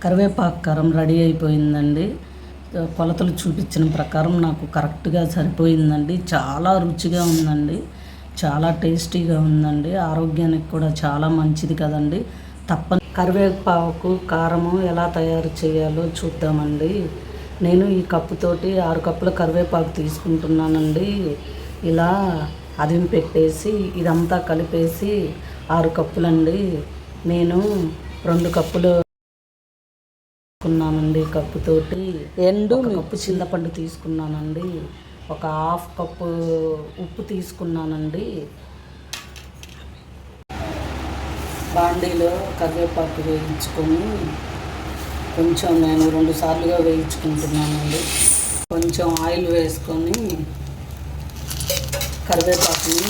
కరివేపాకు కారం రెడీ అయిపోయిందండి. కొలతలు చూపించిన ప్రకారం నాకు కరెక్ట్గా సరిపోయిందండి. చాలా రుచిగా ఉందండి, చాలా టేస్టీగా ఉందండి. ఆరోగ్యానికి కూడా చాలా మంచిది కదండి. కరివేపాకు కారము ఎలా తయారు చేయాలో చూద్దామండి. నేను ఈ కప్పుతోటి 6 కప్పుల కరివేపాకు తీసుకుంటున్నానండి. ఇలా అదిమి పెట్టేసి ఇదంతా కలిపేసి 6 కప్పులండి. నేను 2 కప్పులు తీసుకున్నానండి. కప్పుతోటి కప్పు చింతపండు తీసుకున్నానండి. ఒక హాఫ్ కప్పు ఉప్పు తీసుకున్నానండి. బాండీలో కరివేపాకు వేయించుకొని కొంచెం నేను 2 సార్లుగా వేయించుకుంటున్నానండి. కొంచెం ఆయిల్ వేసుకొని కరివేపాకుని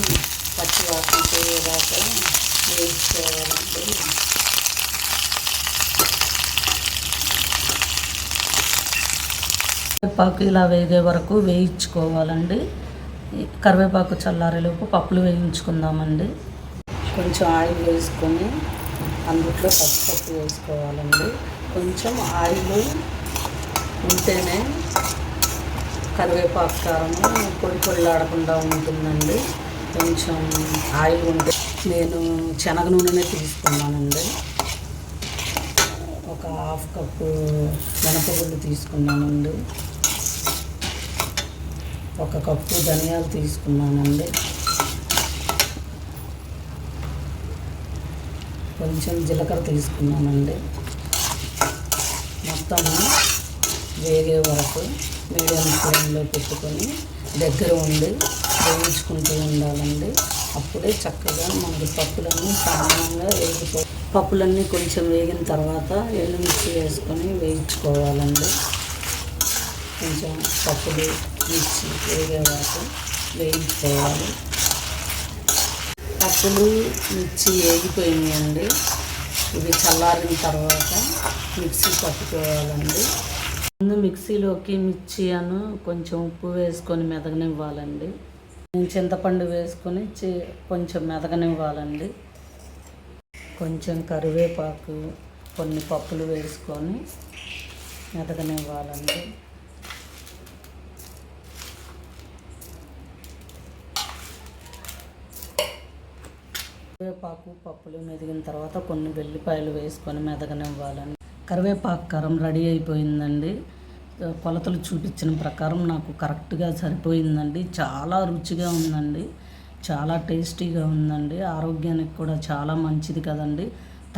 పచ్చి వాసన పోయేదాకా వేయించుకోవాలండి. కరివేపాకు ఇలా వేగే వరకు వేయించుకోవాలండి. కరివేపాకు చల్లారేలోపు పప్పులు వేయించుకుందామండి. కొంచెం ఆయిల్ వేసుకొని అందులో పచ్చిపప్పు వేసుకోవాలండి. కొంచెం ఆయిల్ ఉంటేనే కరివేపాకు కారము పొడి పొడిలాడకుండా ఉంటుందండి. కొంచెం ఆయిల్ ఉంటే నేను శనగ నూనెనే తీసుకున్నానండి. ఒక హాఫ్ కప్పు మినపగుళ్ళు తీసుకున్నానండి. 1 కప్పు ధనియాలు తీసుకున్నానండి. కొంచెం జీలకర్ర తీసుకున్నానండి. మొత్తము వేగే వరకు మీడియం ఫ్లేమ్లో పెట్టుకొని దగ్గర ఉండి వేయించుకుంటూ ఉండాలండి. అప్పుడే చక్కగా మనకి పప్పులన్నీ సమానంగా పప్పులన్నీ కొంచెం వేగిన తర్వాత ఎండుమిర్చి వేసుకొని వేయించుకోవాలండి. కొంచెం పప్పులు మిర్చి వేగే వరకు వేయించుకోవాలి. పప్పులు మిర్చి వేగిపోయినాయండి. ఇవి చల్లారిన తర్వాత మిక్సీ పట్టుకోవాలండి. ముందు మిక్సీలోకి మిర్చి కొంచెం ఉప్పు వేసుకొని మెదగనివ్వాలండి. చింతపండు వేసుకొని కొంచెం మెదగనివ్వాలండి. కొంచెం కరివేపాకు, కొన్ని పప్పులు వేసుకొని మెదగనివ్వాలండి. కరివేపాకు పప్పులు మెదిగిన తర్వాత కొన్ని వెల్లిపాయలు వేసుకొని మెదగనివ్వాలండి. కరివేపాకు కారం రెడీ అయిపోయిందండి. కొలతలు చూపించిన ప్రకారం నాకు కరెక్ట్గా సరిపోయిందండి. చాలా రుచిగా ఉందండి, చాలా టేస్టీగా ఉందండి. ఆరోగ్యానికి కూడా చాలా మంచిది కదండి.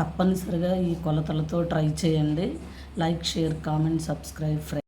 తప్పనిసరిగా ఈ కొలతలతో ట్రై చేయండి. Like, share, comment, subscribe.